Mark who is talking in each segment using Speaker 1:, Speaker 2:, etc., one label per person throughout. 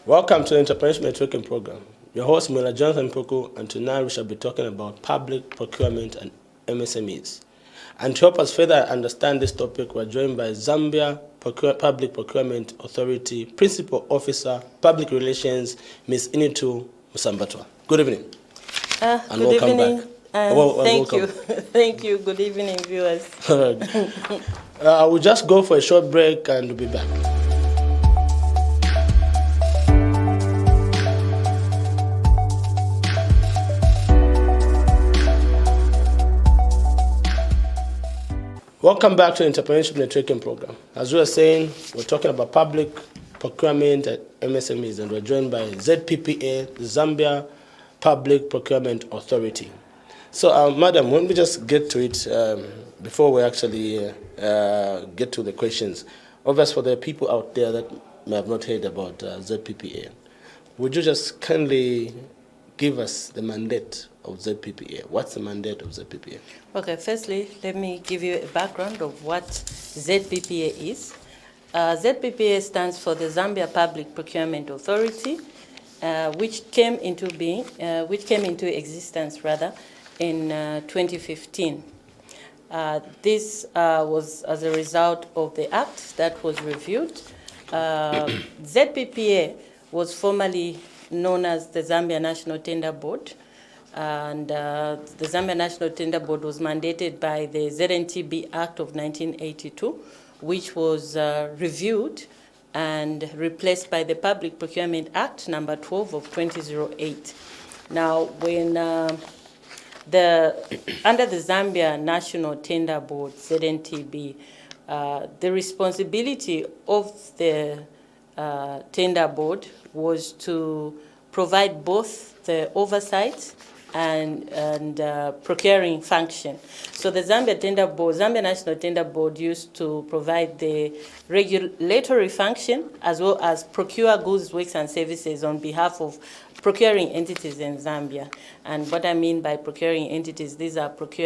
Speaker 1: Welcome to the Entrepreneurship Networking Program. Your host, Mila Jonathan Poko, and tonight we shall be talking about public procurement and MSMEs. And to help us further understand this topic, we're joined by Zambia Public Procurement Authority Principal Officer, Public Relations, Ms. Initu Musambatwa. Good evening.
Speaker 2: And good
Speaker 1: welcome
Speaker 2: evening.
Speaker 1: back.
Speaker 2: Thank
Speaker 1: welcome.
Speaker 2: you. Thank you. Good evening, viewers.
Speaker 1: We'll just go for a short break and we'll be back. Welcome back to the Entrepreneurship Networking Program. As we were saying, we're talking about public procurement and MSMEs, and we're joined by ZPPA, the Zambia Public Procurement Authority. So, Madam, when we just get to it, before we actually get to the questions, obviously for the people out there that may have not heard about ZPPA, would you just kindly give us the mandate of ZPPA? What's the mandate of ZPPA?
Speaker 2: Okay, firstly, let me give you a background of what ZPPA is. ZPPA stands for the Zambia Public Procurement Authority, which came into existence in 2015. This was as a result of the act that was reviewed. ZPPA was formerly known as the Zambia National Tender Board, and the Zambia National Tender Board was mandated by the ZNTB Act of 1982, which was reviewed and replaced by the Public Procurement Act number 12 of 2008. Now, when under the Zambia National Tender Board, ZNTB, the responsibility of the Tender Board was to provide both the oversight and procuring function. So the Zambia National Tender Board used to provide the regulatory function as well as procure goods, works, and services on behalf of procuring entities in Zambia. And what I mean by procuring entities, these are public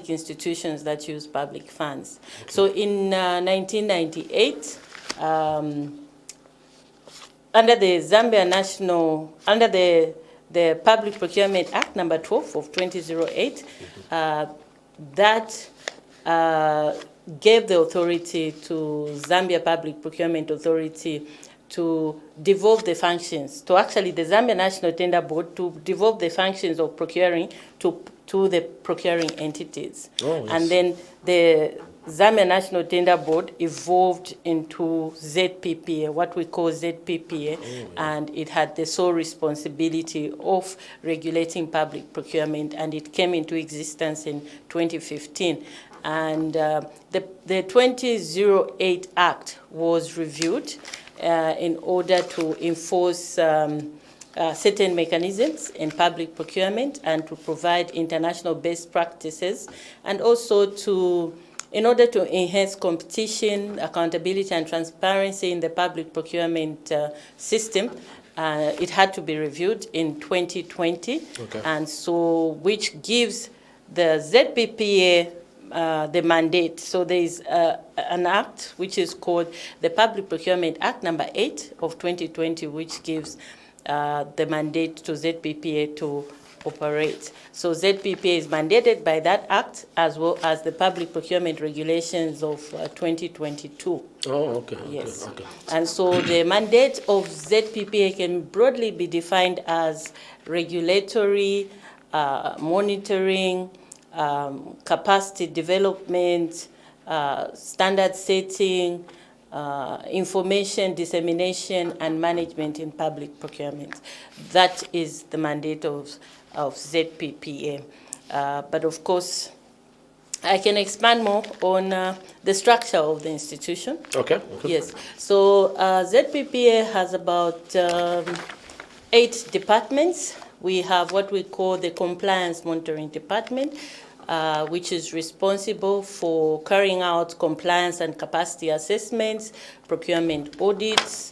Speaker 2: institutions that use public funds. Okay. So in 1998, under the Public Procurement Act number 12 of 2008, that gave the authority to Zambia Public Procurement Authority to devolve the functions, to actually the Zambia National Tender Board to devolve the functions of procuring to the procuring entities. Oh, yes. And then the Zambia National Tender Board evolved into ZPPA, what we call ZPPA, and it had the sole responsibility of regulating public procurement, and it came into existence in 2015. And the 2008 Act was reviewed in order to enforce certain mechanisms in public procurement and to provide international best practices, and also in order to enhance competition, accountability, and transparency in the public procurement system. It had to be reviewed in 2020, okay. And so which gives the ZPPA the mandate. So there is an act which is called the Public Procurement Act number 8 of 2020, which gives the mandate to ZPPA to operate. So ZPPA is mandated by that act as well as the public procurement regulations of 2022.
Speaker 1: Oh, okay.
Speaker 2: Yes.
Speaker 1: Okay.
Speaker 2: And so the mandate of ZPPA can broadly be defined as regulatory, monitoring, capacity development, standard setting, information dissemination, and management in public procurement. That is the mandate of ZPPA. But of course, I can expand more on the structure of the institution.
Speaker 1: Okay.
Speaker 2: Yes. So ZPPA has about 8 departments. We have what we call the Compliance Monitoring Department, which is responsible for carrying out compliance and capacity assessments, procurement audits,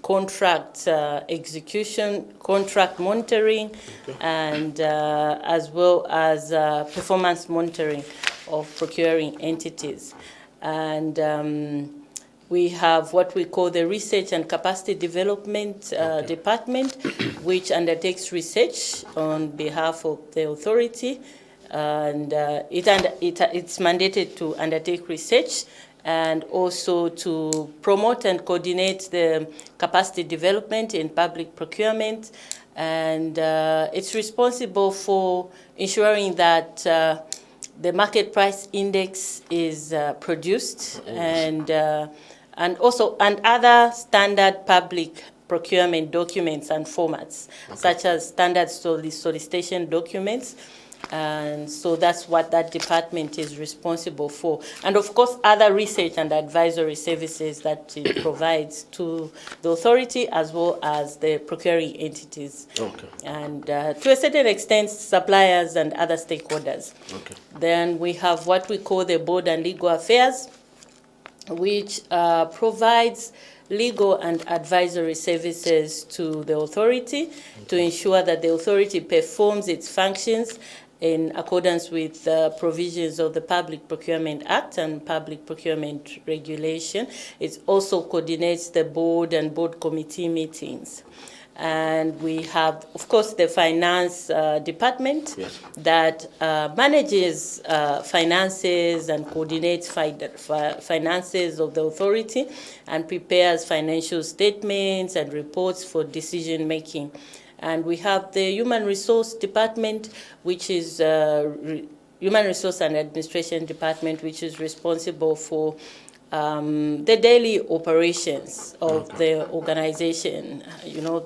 Speaker 2: contract execution, contract monitoring, okay. And as well as performance monitoring of procuring entities. And We have what we call the Research and Capacity Development Department, which undertakes research on behalf of the authority, and it's mandated to undertake research and also to promote and coordinate the capacity development in public procurement. And it's responsible for ensuring that the market price index is produced, and other standard public procurement documents and formats, such as standard solicitation documents. And so that's what that department is responsible for. And of course, other research and advisory services that it provides to the authority as well as the procuring entities. And to a certain extent, suppliers and other stakeholders. Then we have what we call the Board and Legal Affairs, which provides legal and advisory services to the authority to ensure that the authority performs its functions in accordance with provisions of the Public Procurement Act and Public Procurement Regulation. It also coordinates the board and board committee meetings. And we have, of course, the finance department that manages finances and coordinates finances of the authority and prepares financial statements and reports for decision making. And we have the Human Resource Department, which is Human Resource and Administration Department, which is responsible for the daily operations of the organization,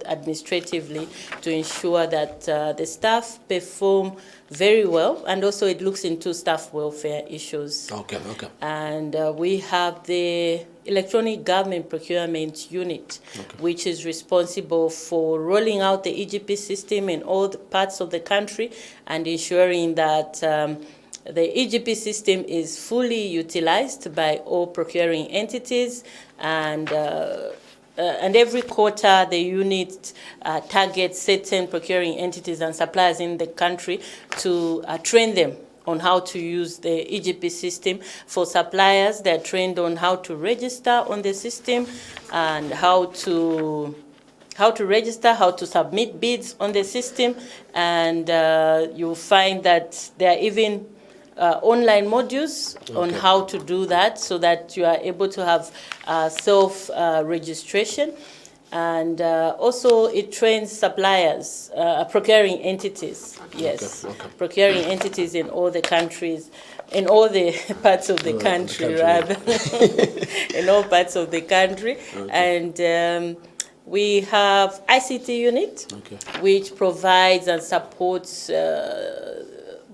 Speaker 2: administratively, to ensure that the staff perform very well, and also it looks into staff welfare issues. And we have the Electronic Government Procurement Unit, which is responsible for rolling out the EGP system in all the parts of the country and ensuring that the EGP system is fully utilized by all procuring entities, and every quarter the unit targets certain procuring entities and suppliers in the country to train them on how to use the EGP system. For suppliers, they're trained on how to register on the system and how to register, how to submit bids on the system, and you'll find that there are even online modules on how to do that, so that you are able to have self-registration. And also it trains suppliers, procuring entities, procuring entities in all the countries, in all the parts of the country, rather, in all parts of the country. And we have ICT unit, which provides and supports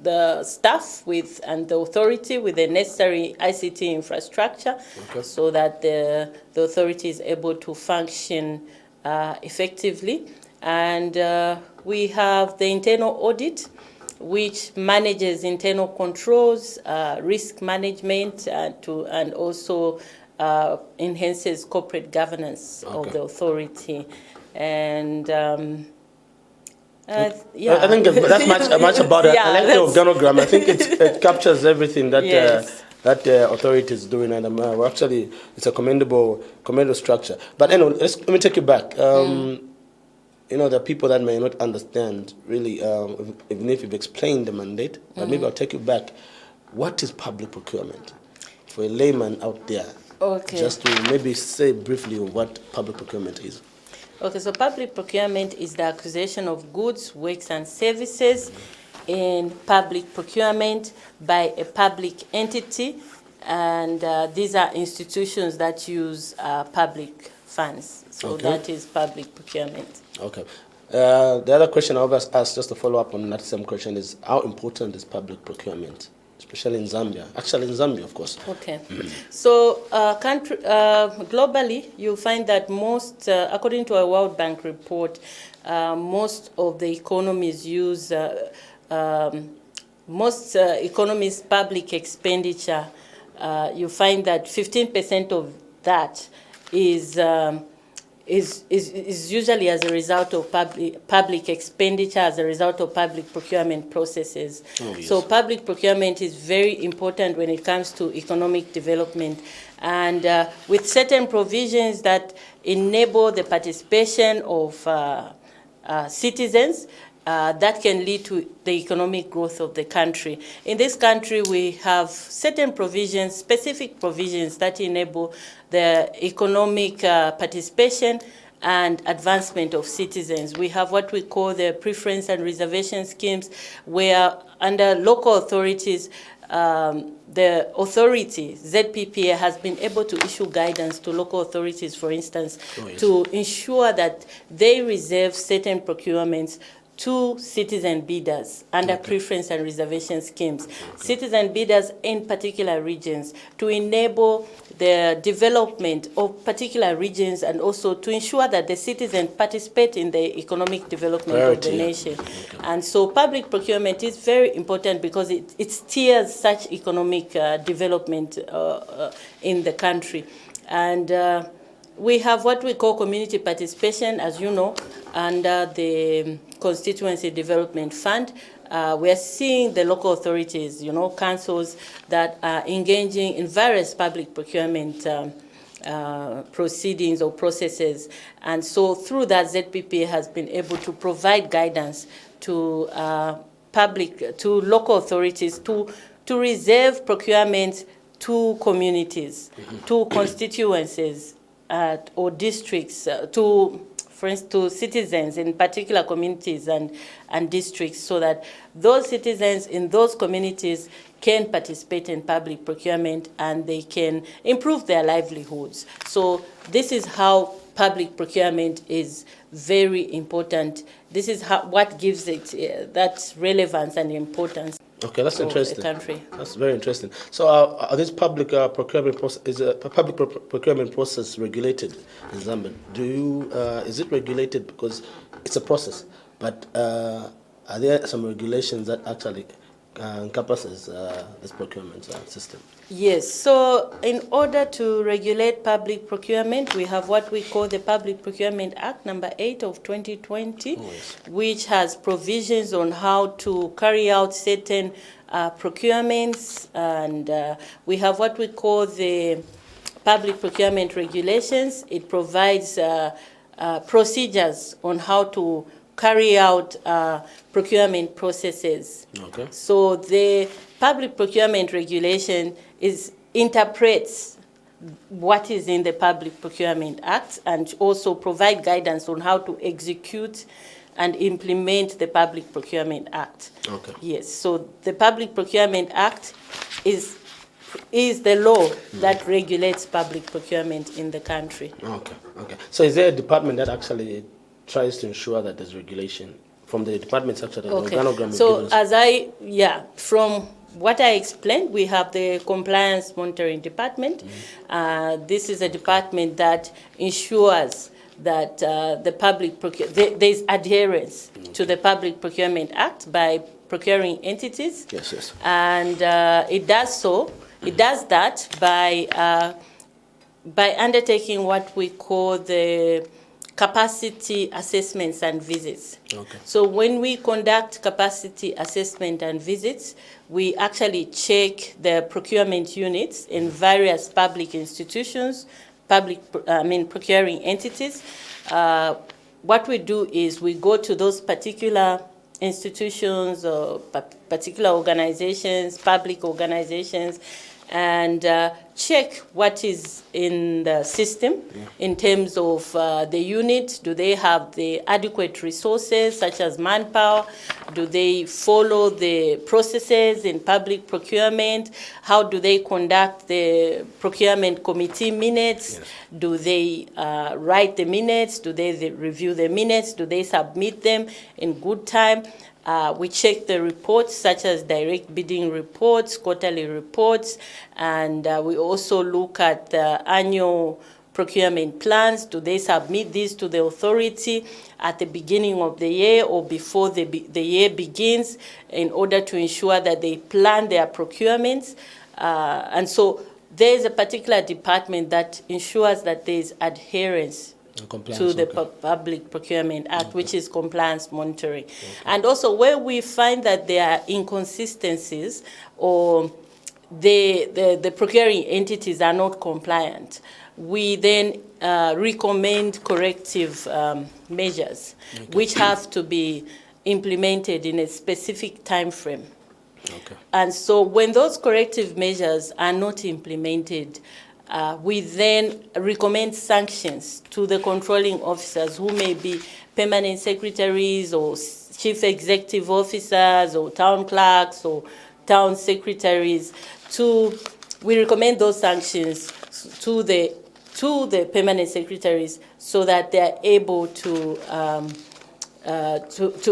Speaker 2: the staff and the authority with the necessary ICT infrastructure, so that the authority is able to function effectively. And we have the internal audit, which manages internal controls, risk management, and also enhances corporate governance of the authority. And
Speaker 1: I think that's much about it. I like the organogram. I think it captures everything that that authority is doing, and actually it's a commendable structure. But anyway, let me take you back. The people that may not understand really, even if you've explained the mandate, but maybe I'll take you back. What is public procurement for a layman out there? Just to maybe say briefly what public procurement is.
Speaker 2: So public procurement is the acquisition of goods, works, and services in public procurement by a public entity, and these are institutions that use public funds. So that is public procurement.
Speaker 1: The other question I always ask, just to follow up on that same question, is how important is public procurement, especially in Zambia? Actually, in Zambia, of course.
Speaker 2: So globally, you'll find that most, according to a World Bank report, most of the economies use, most economies' public expenditure, you find that 15% of that is is usually as a result of public expenditure, as a result of public procurement processes.
Speaker 1: Oh, yes.
Speaker 2: So public procurement is very important when it comes to economic development, and with certain provisions that enable the participation of citizens, that can lead to the economic growth of the country. In this country, we have certain provisions, specific provisions that enable the economic participation and advancement of citizens. We have what we call the preference and reservation schemes, where under local authorities, the authority, ZPPA, has been able to issue guidance to local authorities, for instance, to ensure that they reserve certain procurements to citizen bidders under preference and reservation schemes. Citizen bidders in particular regions, to enable the development of particular regions and also to ensure that the citizens participate in the economic development of the nation. And so public procurement is very important because it steers such economic development in the country. And we have what we call community participation, as you know, under the Constituency Development Fund. We are seeing the local authorities, councils that are engaging in various public procurement proceedings or processes. And so through that, ZPPA has been able to provide guidance to local authorities to reserve procurement to communities, to constituencies, or districts, for instance, to citizens in particular communities and districts, so that those citizens in those communities can participate in public procurement and they can improve their livelihoods. So this is how public procurement is very important. This is what gives it that relevance and importance.
Speaker 1: Okay, that's interesting.
Speaker 2: The country.
Speaker 1: That's very interesting. So, are this public procurement process? Is a public procurement process regulated in Zambia? Is it regulated because it's a process? But are there some regulations that actually encompasses this procurement system?
Speaker 2: Yes. So, in order to regulate public procurement, we have what we call the Public Procurement Act number 8 of 2020, which has provisions on how to carry out certain procurements, and we have what we call the Public Procurement Regulations. It provides procedures on how to carry out procurement processes.
Speaker 1: Okay.
Speaker 2: So the Public Procurement Regulation interprets what is in the Public Procurement Act and also provide guidance on how to execute and implement the Public Procurement Act.
Speaker 1: Okay.
Speaker 2: Yes. So the Public Procurement Act is the law that regulates public procurement in the country.
Speaker 1: Okay. Okay. So is there a department that actually tries to ensure that there's regulation from the department sector?
Speaker 2: Okay. So from what I explained, we have the Compliance Monitoring Department. This is a department that ensures that the public there's adherence to the Public Procurement Act by procuring entities.
Speaker 1: Yes, yes.
Speaker 2: And it does that by undertaking what we call the capacity assessments and visits.
Speaker 1: Okay.
Speaker 2: So when we conduct capacity assessment and visits, we actually check the procurement units in various public institutions, procuring entities. What we do is we go to those particular institutions or particular organizations, public organizations, and check what is in the system in terms of the unit. Do they have the adequate resources such as manpower? Do they follow the processes in public procurement? How do they conduct the procurement committee minutes?
Speaker 1: Yes.
Speaker 2: Do they write the minutes? Do they review the minutes? Do they submit them in good time? We check the reports such as direct bidding reports, quarterly reports, and we also look at the annual procurement plans. Do they submit these to the authority at the beginning of the year or before the year begins in order to ensure that they plan their procurements? And so there is a particular department that ensures that there is adherence to the Public Procurement Act, which is compliance monitoring. And also where we find that there are inconsistencies or the procuring entities are not compliant, we then recommend corrective measures, which have to be implemented in a specific time frame. And so when those corrective measures are not implemented, we then recommend sanctions to the controlling officers who may be permanent secretaries or chief executive officers or town clerks or town secretaries. We recommend those sanctions to the permanent secretaries so that they are able to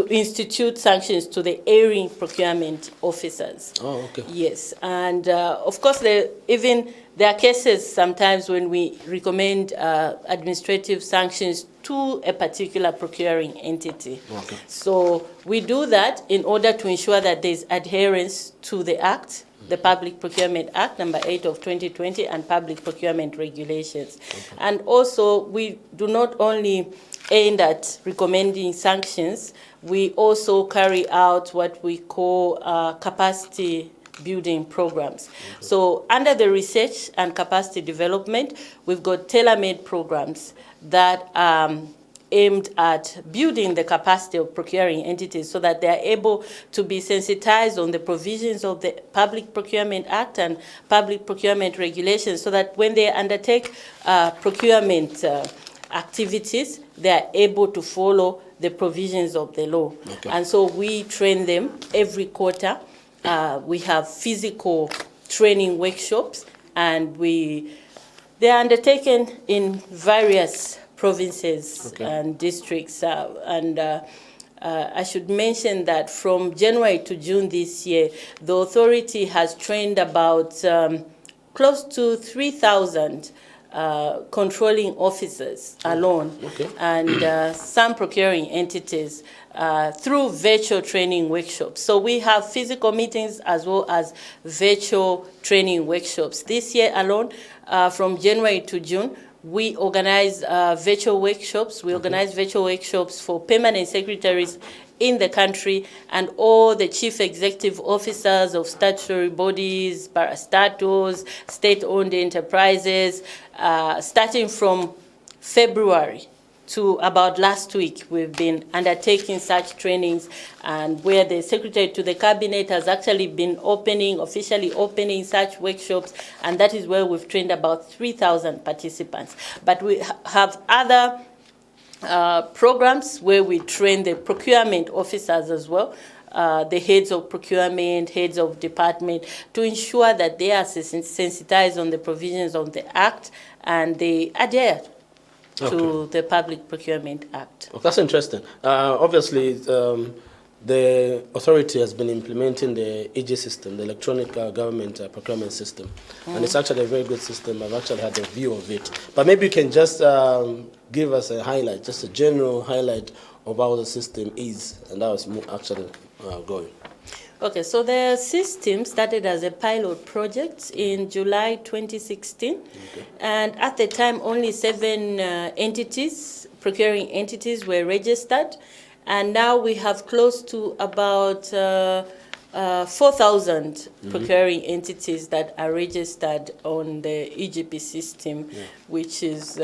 Speaker 2: institute sanctions to the erring procurement officers.
Speaker 1: Oh, okay.
Speaker 2: Yes, and of course, there are cases sometimes when we recommend administrative sanctions to a particular procuring entity.
Speaker 1: Okay.
Speaker 2: So we do that in order to ensure that there's adherence to the Act, the Public Procurement Act, number 8 of 2020, and public procurement regulations. Okay. And also, we do not only aim at recommending sanctions, we also carry out what we call capacity building programs. So under the research and capacity development, we've got tailor-made programs that aimed at building the capacity of procuring entities so that they are able to be sensitized on the provisions of the Public Procurement Act and public procurement regulations so that when they undertake procurement activities, they are able to follow the provisions of the law. Okay. And so we train them every quarter. We have physical training workshops, and they are undertaken in various provinces and districts. I should mention that from January to June this year, the authority has trained about close to 3,000 controlling officers alone, and some procuring entities through virtual training workshops. So we have physical meetings as well as virtual training workshops. This year alone, from January to June, we organize virtual workshops. We organize virtual workshops for permanent secretaries in the country and all the chief executive officers of statutory bodies, parastatals, state-owned enterprises. Starting from February to about last week, we've been undertaking such trainings, and where the Secretary to the Cabinet has actually been officially opening such workshops, and that is where we've trained about 3,000 participants. But we have other programs where we train the procurement officers as well, the heads of procurement, heads of department, to ensure that they are sensitized on the provisions of the Act and they adhere to the Public Procurement Act.
Speaker 1: That's interesting. Obviously, the authority has been implementing the EG system, the Electronic Government Procurement System, and it's actually a very good system. I've actually had a view of it. But maybe you can just give us a highlight, just a general highlight of how the system is and how it's actually going.
Speaker 2: Okay, so the system started as a pilot project in July 2016, and at the time only 7 entities, procuring entities, were registered, and now we have close to about 4,000 procuring entities that are registered on the EGP system, which is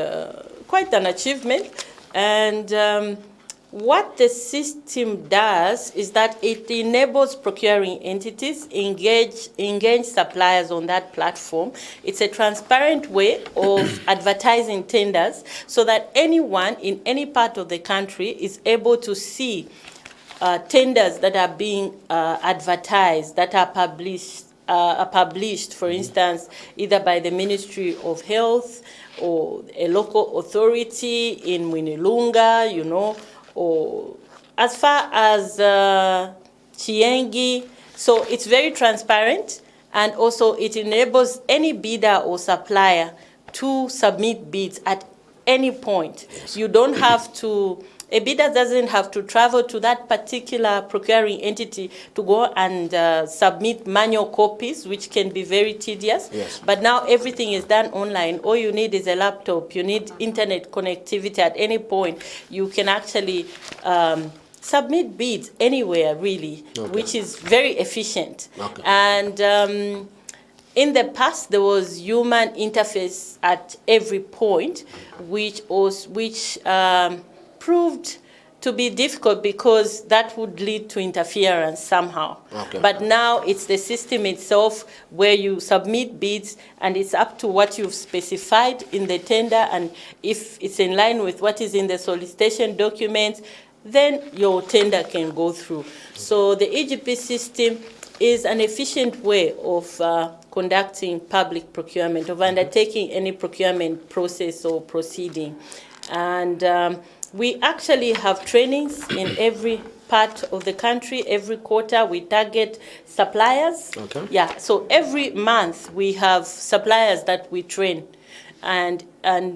Speaker 2: quite an achievement. And what the system does is that it enables procuring entities engage suppliers on that platform. It's a transparent way of advertising tenders so that anyone in any part of the country is able to see tenders that are being advertised, that are published, for instance, either by the Ministry of Health or a local authority in Mwinilunga, or as far as Chiengi. So it's very transparent, and also it enables any bidder or supplier to submit bids at any point.
Speaker 1: Yes.
Speaker 2: You don't have to, a bidder doesn't have to travel to that particular procuring entity to go and submit manual copies, which can be very tedious.
Speaker 1: Yes.
Speaker 2: But now everything is done online. All you need is a laptop. You need internet connectivity at any point. You can actually submit bids anywhere, really,
Speaker 1: Okay.
Speaker 2: which is very efficient.
Speaker 1: Okay.
Speaker 2: And in the past, there was human interface at every point, which proved to be difficult because that would lead to interference somehow.
Speaker 1: Okay.
Speaker 2: But now it's the system itself where you submit bids and it's up to what you've specified in the tender, and if it's in line with what is in the solicitation documents, then your tender can go through. So the EGP system is an efficient way of conducting public procurement, of undertaking any procurement process or proceeding. And we actually have trainings in every part of the country. Every quarter we target suppliers.
Speaker 1: Okay.
Speaker 2: Yeah, so every month we have suppliers that we train, and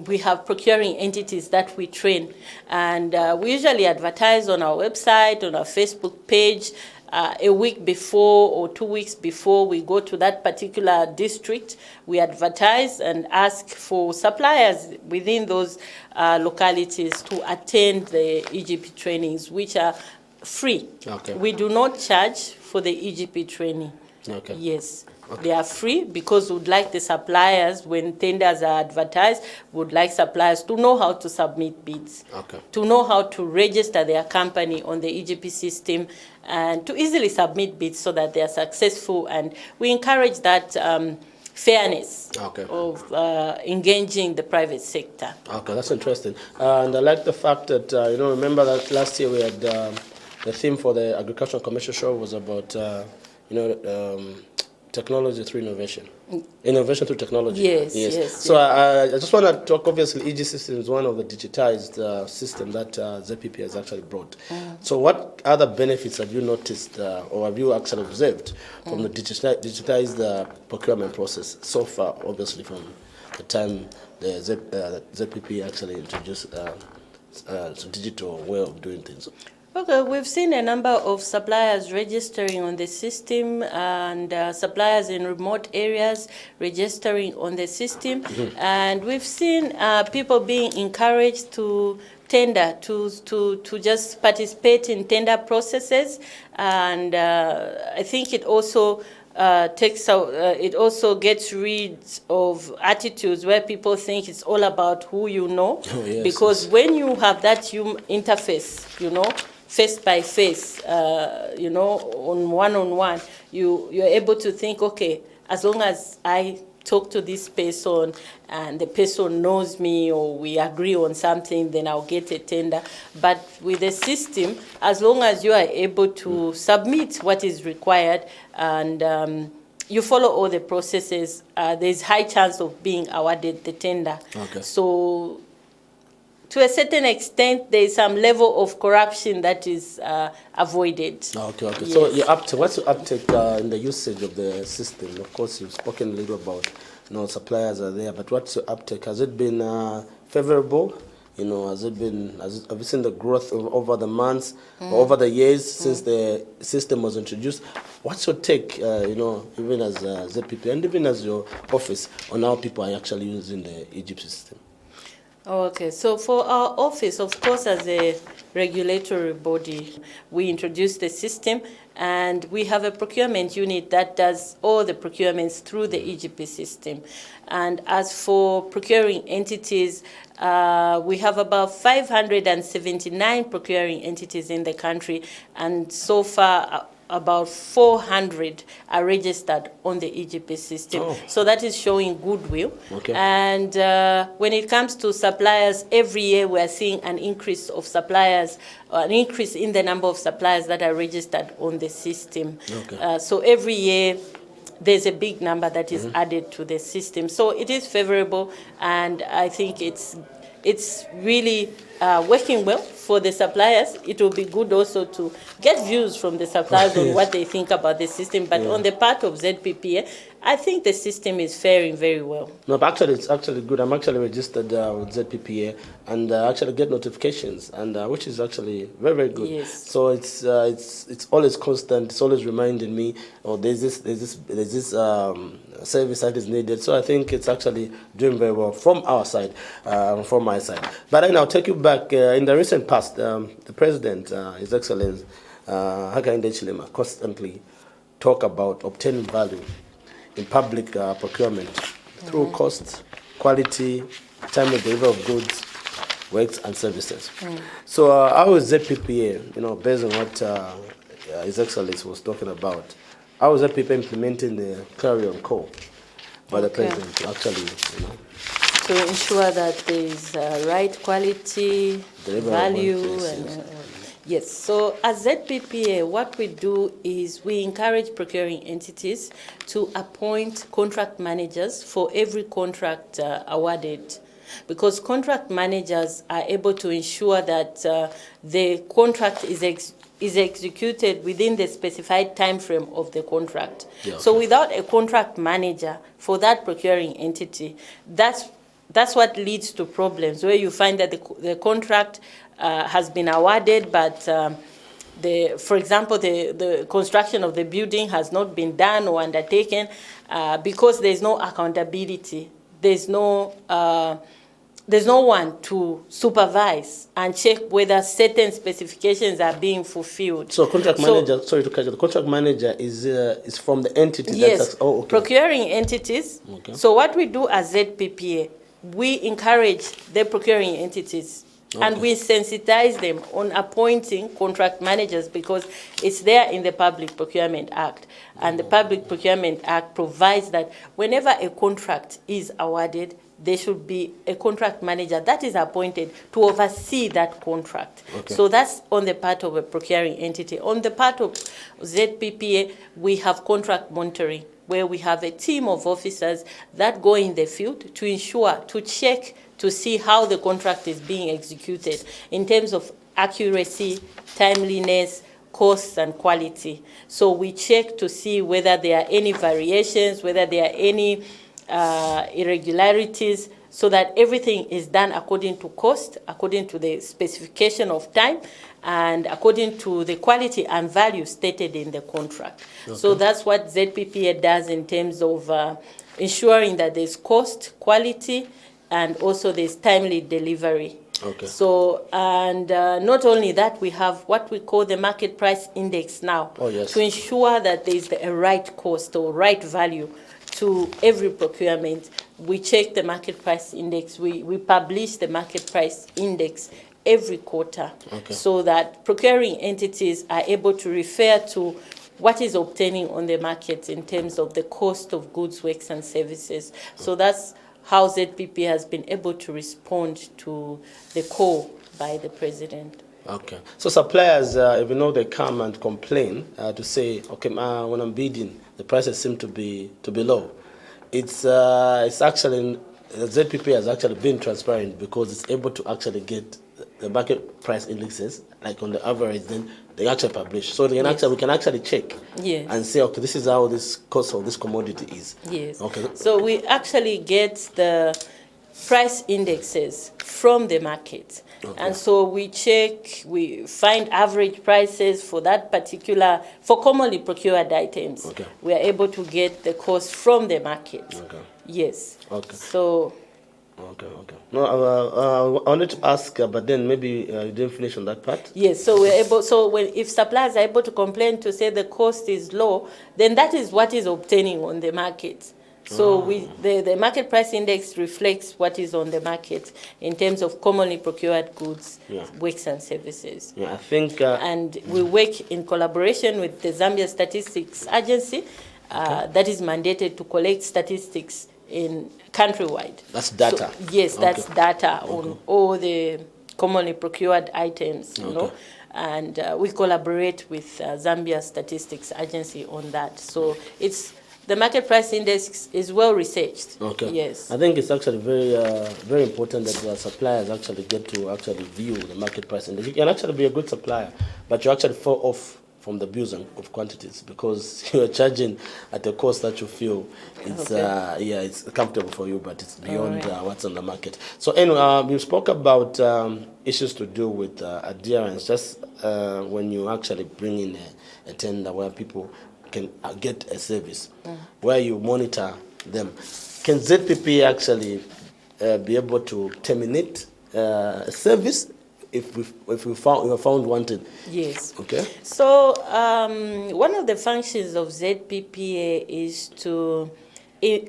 Speaker 2: we have procuring entities that we train. And we usually advertise on our website, on our Facebook page, a week before or 2 weeks before we go to that particular district. We advertise and ask for suppliers within those localities to attend the EGP trainings, which are free.
Speaker 1: Okay.
Speaker 2: We do not charge for the EGP training.
Speaker 1: Okay.
Speaker 2: Yes.
Speaker 1: Okay.
Speaker 2: They are free because we'd like the suppliers, when tenders are advertised, would like suppliers to know how to submit bids,
Speaker 1: Okay.
Speaker 2: to know how to register their company on the EGP system, and to easily submit bids so that they are successful. And we encourage that fairness
Speaker 1: Okay.
Speaker 2: of engaging the private sector.
Speaker 1: Okay, that's interesting. And I like the fact that, remember that last year we had the theme for the Agricultural Commercial Show was about, technology through innovation. Innovation through technology.
Speaker 2: Yes.
Speaker 1: So I just want to talk, obviously, EG system is one of the digitized system that ZPP has actually brought. So what other benefits have you noticed or have you actually observed from the digitized procurement process so far, obviously, from the time the ZPP actually introduced digital way of doing things?
Speaker 2: Okay, we've seen a number of suppliers registering on the system, and suppliers in remote areas registering on the system. And we've seen people being encouraged to tender, to just participate in tender processes. And I think it also it also gets rid of attitudes where people think it's all about who you know.
Speaker 1: Oh, yes,
Speaker 2: because
Speaker 1: yes.
Speaker 2: when you have that human interface, face by face, on one-on-one, you're able to think, okay, as long as I talk to this person and the person knows me or we agree on something, then I'll get a tender. But with the system, as long as you are able to submit what is required and you follow all the processes, there's high chance of being awarded the tender.
Speaker 1: Okay.
Speaker 2: So to a certain extent, there is some level of corruption that is avoided.
Speaker 1: Okay.
Speaker 2: Yes.
Speaker 1: So what's your uptake in the usage of the system? Of course, you've spoken a little about, suppliers are there, but what's your uptake? Has it been favorable? Have you seen the growth over the months, or over the years since the system was introduced? What's your take, even as ZPP and even as your office, on how people are actually using the EGP system?
Speaker 2: Okay, so for our office, of course, as a regulatory body, we introduced the system, and we have a procurement unit that does all the procurements through the EGP system. And as for procuring entities, we have about 579 procuring entities in the country, and so far about 400 are registered on the EGP system.
Speaker 1: Oh.
Speaker 2: So that is showing goodwill.
Speaker 1: Okay.
Speaker 2: And when it comes to suppliers, every year we are seeing an increase of suppliers, an increase in the number of suppliers that are registered on the system.
Speaker 1: Okay.
Speaker 2: So every year there's a big number that is added to the system. So it is favorable, and I think it's really working well for the suppliers. It will be good also to get views from the suppliers on what they think about the system. But on the part of ZPPA, I think the system is faring very well.
Speaker 1: No, but actually, it's actually good. I'm actually registered with ZPPA and actually get notifications, and which is actually very, very good.
Speaker 2: Yes.
Speaker 1: So it's always constant. It's always reminding me, oh, there's this service that is needed. So I think it's actually doing very well from our side, from my side. But then I'll take you back in the recent past. The President, His Excellency Hakainde Hichilema, constantly talk about obtaining value in public procurement through cost, quality, timely delivery of goods, works, and services. So how is ZPPA, based on what His Excellency was talking about, how is ZPPA implementing the clarion call by the President to actually,
Speaker 2: to ensure that there is right quality, value, and yes. So as ZPPA, what we do is we encourage procuring entities to appoint contract managers for every contract awarded, because contract managers are able to ensure that the contract is executed within the specified time frame of the contract. Yeah, okay. So without a contract manager for that procuring entity, that's what leads to problems, where you find that the contract has been awarded, but for example, the construction of the building has not been done or undertaken because there's no accountability. There's no one to supervise and check whether certain specifications are being fulfilled.
Speaker 1: So manager, sorry to catch you, the contract manager is from the entity.
Speaker 2: Yes, procuring entities. Okay. So what we do as ZPPA, we encourage the procuring entities. Okay. And we sensitize them on appointing contract managers, because it's there in the Public Procurement Act. And the Public Procurement Act provides that whenever a contract is awarded, there should be a contract manager that is appointed to oversee that contract. Okay. So that's on the part of a procuring entity. On the part of ZPPA, we have contract monitoring, where we have a team of officers that go in the field to ensure, to check, to see how the contract is being executed in terms of accuracy, timeliness, costs, and quality. So we check to see whether there are any variations, whether there are any irregularities, so that everything is done according to cost, according to the specification of time, and according to the quality and value stated in the contract. Okay. So that's what ZPPA does in terms of ensuring that there's cost, quality, and also there's timely delivery. Okay. So, and not only that, we have what we call the market price index now. Oh, yes. To ensure that there's a right cost or right value to every procurement. We check the market price index. We publish the market price index every quarter. Okay. So that procuring entities are able to refer to what is obtaining on the market in terms of the cost of goods, works, and services. So that's how ZPP has been able to respond to the call by the President.
Speaker 1: Okay. So suppliers, even though they come and complain to say, okay, when I'm bidding, the prices seem to be low. It's actually, ZPP has actually been transparent, because it's able to actually get the market price indexes, like on the average, then they actually publish. So they can we can actually check and say, okay, this is how this cost of this commodity is. Yes. Okay.
Speaker 2: So we actually get the price indexes from the market. Okay. And so we check, we find average prices for that particular, for commonly procured items. Okay. We are able to get the cost from the market. Okay. Yes. Okay. So.
Speaker 1: Okay. No, I wanted to ask, but then maybe you didn't finish on that part.
Speaker 2: Yes. So we're able. So if suppliers are able to complain to say the cost is low, then that is what is obtaining on the market. So the market price index reflects what is on the market in terms of commonly procured goods, works, and services.
Speaker 1: Yeah, I think.
Speaker 2: And we work in collaboration with the Zambia Statistics Agency, that is mandated to collect statistics in countrywide.
Speaker 1: That's data.
Speaker 2: So, yes, that's data on all the commonly procured items, you know. And we collaborate with Zambia Statistics Agency on that. So the market price index is well researched. Okay. Yes.
Speaker 1: I think it's actually very important that the suppliers actually get to actually view the market price index. You can actually be a good supplier, but you actually fall off from the bills of quantities, because you're charging at a cost that you feel it's it's comfortable for you, but it's beyond what's on the market. So anyway, you spoke about issues to do with adherence, just when you actually bring in a tender where people can get a service, where you monitor them. Can ZPP actually be able to terminate a service if you found wanted?
Speaker 2: Yes.
Speaker 1: Okay.
Speaker 2: So one of the functions of ZPPA is to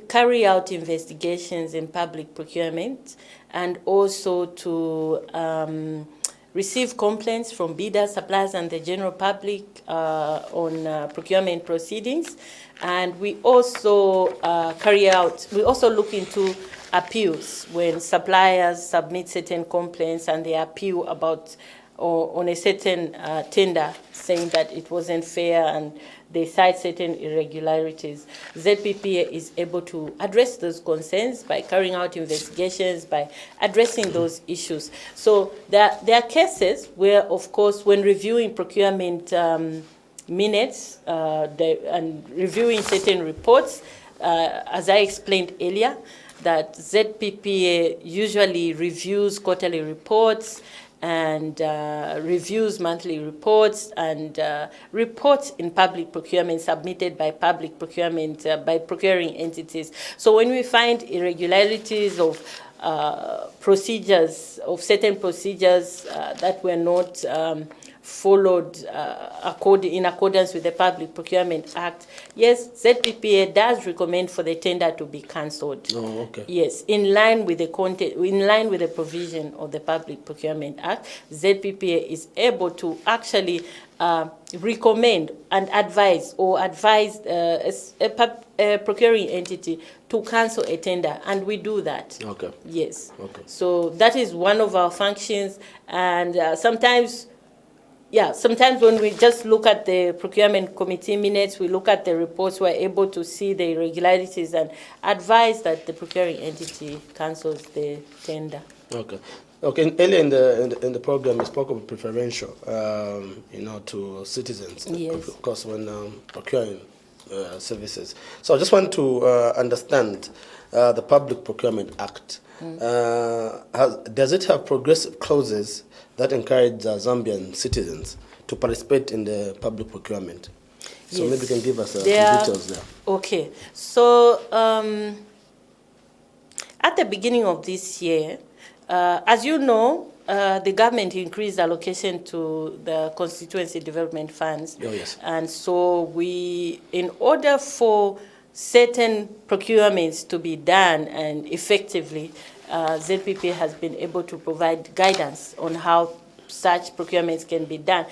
Speaker 2: carry out investigations in public procurement, and also to receive complaints from bidders, suppliers, and the general public on procurement proceedings. And we also we also look into appeals when suppliers submit certain complaints and they appeal about on a certain tender, saying that it wasn't fair and they cite certain irregularities. ZPPA is able to address those concerns by carrying out investigations, by addressing those issues. So there are cases where, of course, when reviewing procurement minutes and reviewing certain reports, as I explained earlier, that ZPPA usually reviews quarterly reports and reviews monthly reports and reports in public procurement submitted by public procurement, by procuring entities. So when we find irregularities of procedures, of certain procedures that were not followed in accordance with the Public Procurement Act, yes, ZPPA does recommend for the tender to be cancelled.
Speaker 1: Oh, okay.
Speaker 2: Yes, in line with the content, in line with the provision of the Public Procurement Act, ZPPA is able to actually recommend and advise a procuring entity to cancel a tender, and we do that.
Speaker 1: Okay.
Speaker 2: Yes.
Speaker 1: Okay.
Speaker 2: So that is one of our functions, and sometimes when we just look at the procurement committee minutes, we look at the reports, we're able to see the irregularities and advise that the procuring entity cancels the tender. Okay.
Speaker 1: Okay. Earlier in the program, you spoke of preferential, to citizens.
Speaker 2: Yes.
Speaker 1: Of course, when procuring services. So I just want to understand the Public Procurement Act. Does it have progressive clauses that encourage Zambian citizens to participate in the public procurement? So maybe you can give us some details there.
Speaker 2: Okay. So at the beginning of this year, as you know, the government increased allocation to the constituency development funds.
Speaker 1: Oh, yes.
Speaker 2: And so in order for certain procurements to be done and effectively, ZPP has been able to provide guidance on how such procurements can be done.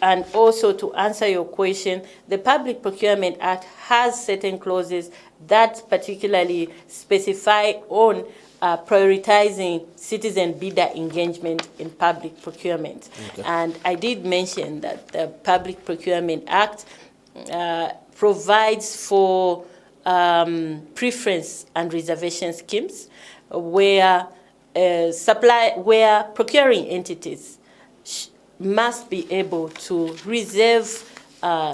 Speaker 2: And also to answer your question, the Public Procurement Act has certain clauses that particularly specify on prioritizing citizen bidder engagement in public procurement. Okay. And I did mention that the Public Procurement Act provides for preference and reservation schemes where procuring entities must be able to reserve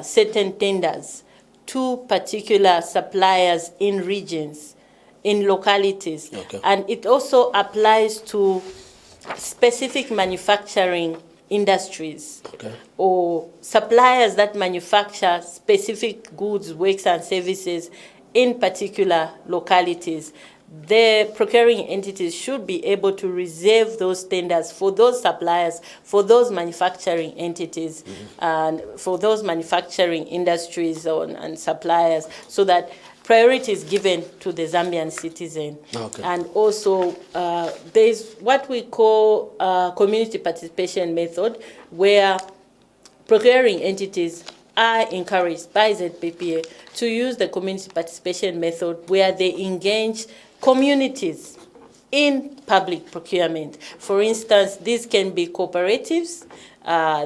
Speaker 2: certain tenders to particular suppliers in regions, in localities. Okay. And it also applies to specific manufacturing industries, okay, or suppliers that manufacture specific goods, works, and services in particular localities. The procuring entities should be able to reserve those tenders for those suppliers, for those manufacturing entities, and for those manufacturing industries and suppliers, so that priority is given to the Zambian citizen. Okay. And also, there's what we call community participation method, where procuring entities are encouraged by ZPPA to use the community participation method, where they engage communities in public procurement. For instance, these can be cooperatives,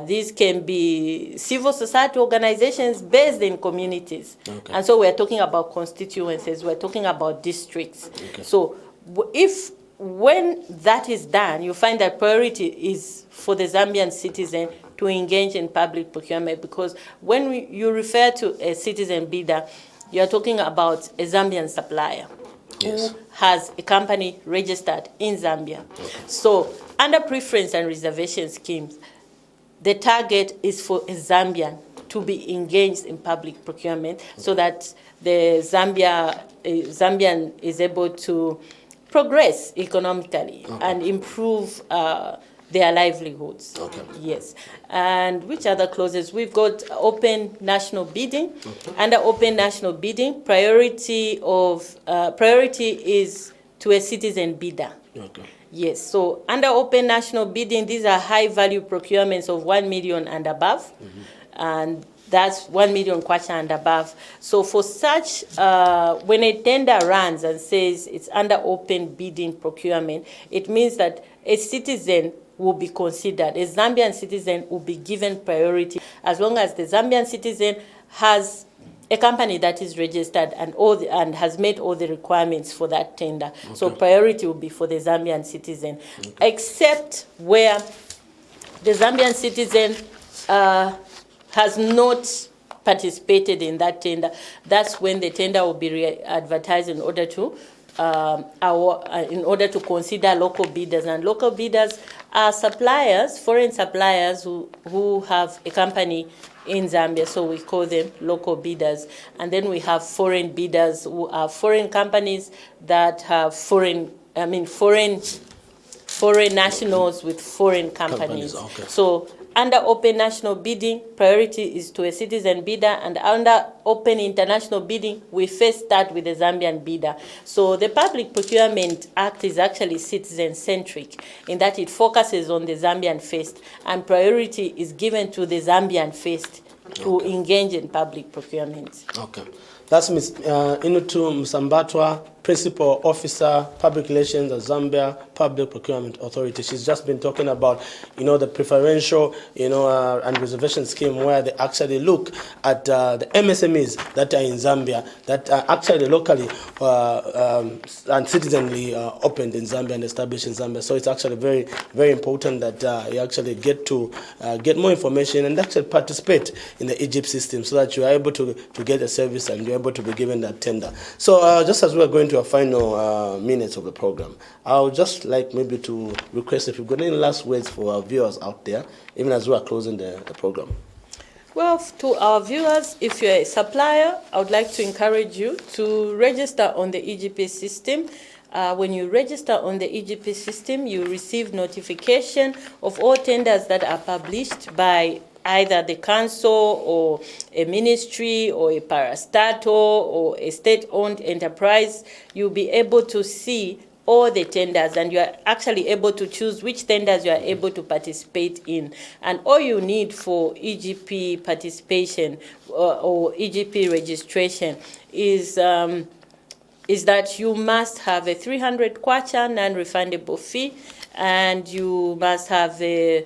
Speaker 2: these can be civil society organizations based in communities. Okay. And so we're talking about constituencies, we're talking about districts. Okay. So if when that is done, you find that priority is for the Zambian citizen to engage in public procurement, because when you refer to a citizen bidder, you're talking about a Zambian supplier who has a company registered in Zambia. So under preference and reservation schemes, the target is for a Zambian to be engaged in public procurement so that the Zambian is able to progress economically and improve their livelihoods. Yes. And which other clauses? We've got open national bidding. Under open national bidding, priority is to a citizen bidder. Yes, so under open national bidding, these are high-value procurements of 1 million and above, and that's 1 million kwacha and above. So for such, when a tender runs and says it's under open bidding procurement, it means that a citizen will be considered, a Zambian citizen will be given priority as long as the Zambian citizen has a company that is registered and has met all the requirements for that tender. So priority will be for the Zambian citizen, except where the Zambian citizen has not participated in that tender. That's when the tender will be re-advertised in order to consider local bidders. And local bidders are suppliers, foreign suppliers who have a company in Zambia, so we call them local bidders. And then we have foreign bidders who are foreign companies that have foreign nationals with foreign companies. So under open national bidding, priority is to a citizen bidder, and under open international bidding, we first start with the Zambian bidder. So the Public Procurement Act is actually citizen-centric in that it focuses on the Zambian first, and priority is given to the Zambian first to engage in public procurement.
Speaker 1: That's Ms. Inutu Msambatwa, Principal Officer, Public Relations at Zambia Public Procurement Authority. She's just been talking about, the preferential, and reservation scheme where they actually look at the MSMEs that are in Zambia, that are actually locally and citizenly opened in Zambia and established in Zambia. So it's actually very, very important that you actually get to get more information and actually participate in the Egypt system so that you are able to get a service and you're able to be given that tender. So just as we're going to our final minutes of the program, I would just like maybe to request if you've got any last words for our viewers out there, even as we are closing the program.
Speaker 2: Well, to our viewers, if you're a supplier, I would like to encourage you to register on the EGP system. When you register on the EGP system, you receive notification of all tenders that are published by either the council or a ministry or a parastatal or a state-owned enterprise. You'll be able to see all the tenders, and you are actually able to choose which tenders you are able to participate in. And all you need for EGP participation or EGP registration is that you must have a 300 kwacha non-refundable fee, and you must have a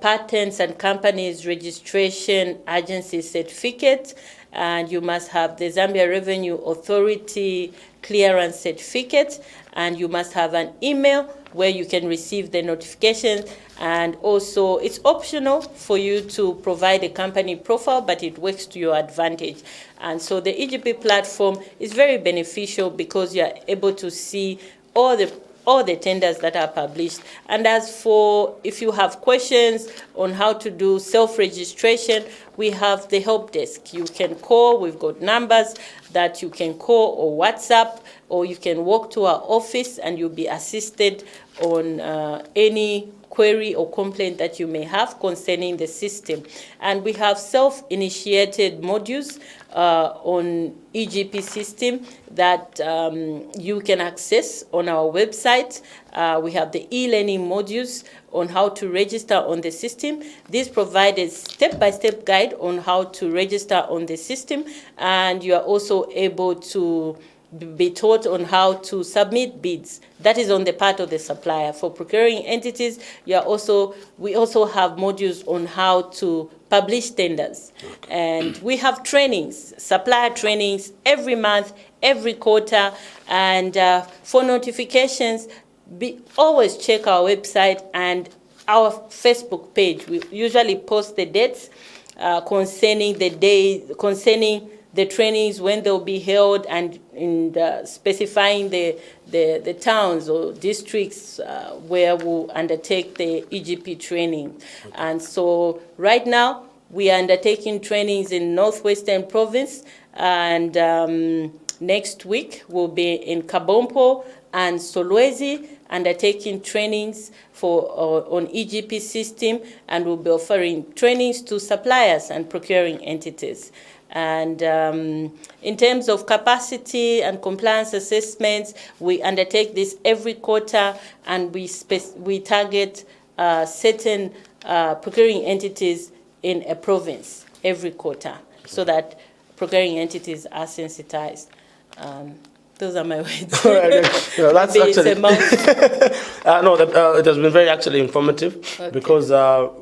Speaker 2: patents and companies registration agency certificate, and you must have the Zambia Revenue Authority clearance certificate, and you must have an email where you can receive the notifications. And also it's optional for you to provide a company profile, but it works to your advantage. And so the EGP platform is very beneficial because you are able to see all the tenders that are published. And as for if you have questions on how to do self-registration, we have the help desk. You can call, we've got numbers that you can call or WhatsApp, or you can walk to our office and you'll be assisted on any query or complaint that you may have concerning the system. And we have self-initiated modules on EGP system that you can access on our website. We have the e-learning modules on how to register on the system. This provides a step-by-step guide on how to register on the system, and you are also able to be taught on how to submit bids. That is on the part of the supplier. For procuring entities, we also have modules on how to publish tenders. And we have trainings, supplier trainings every month, every quarter, and for notifications, always check our website and our Facebook page. We usually post the dates concerning the day, concerning the trainings, when they'll be held, and in specifying the towns or districts where we'll undertake the EGP training. Okay. And so right now we are undertaking trainings in Northwestern Province, and next week we'll be in Kabompo and Solwezi undertaking trainings on EGP system, and we'll be offering trainings to suppliers and procuring entities. And in terms of capacity and compliance assessments, we undertake this every quarter, and we target certain procuring entities in a province every quarter, so that procuring entities are sensitized. Those are my words.
Speaker 1: That's actually no. It has been very actually informative. Okay. Because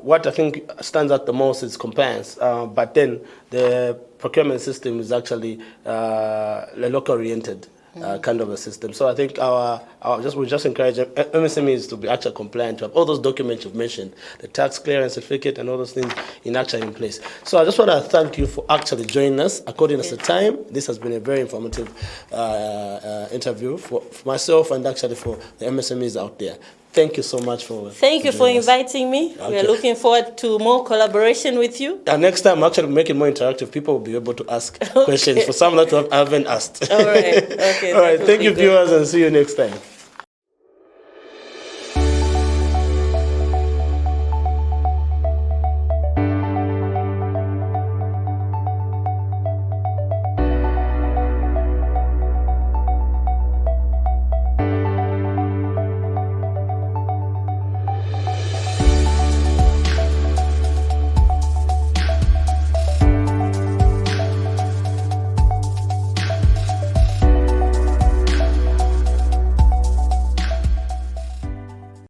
Speaker 1: what I think stands out the most is compliance. But then the procurement system is actually local oriented. Kind of a system. So I think we just encourage MSMEs to be actually compliant, to have all those documents you've mentioned, the tax clearance certificate and all those things in place. So I just want to thank you for actually joining us, according to the time. This has been a very informative interview for myself and actually for the MSMEs out there. Thank you so much for
Speaker 2: Thank you for inviting me. Okay. We are looking forward to more collaboration with you.
Speaker 1: And next time, actually make it more interactive. People will be able to ask questions for some that I haven't asked.
Speaker 2: All right. Okay.
Speaker 1: All right. Thank you, viewers, and see you next time.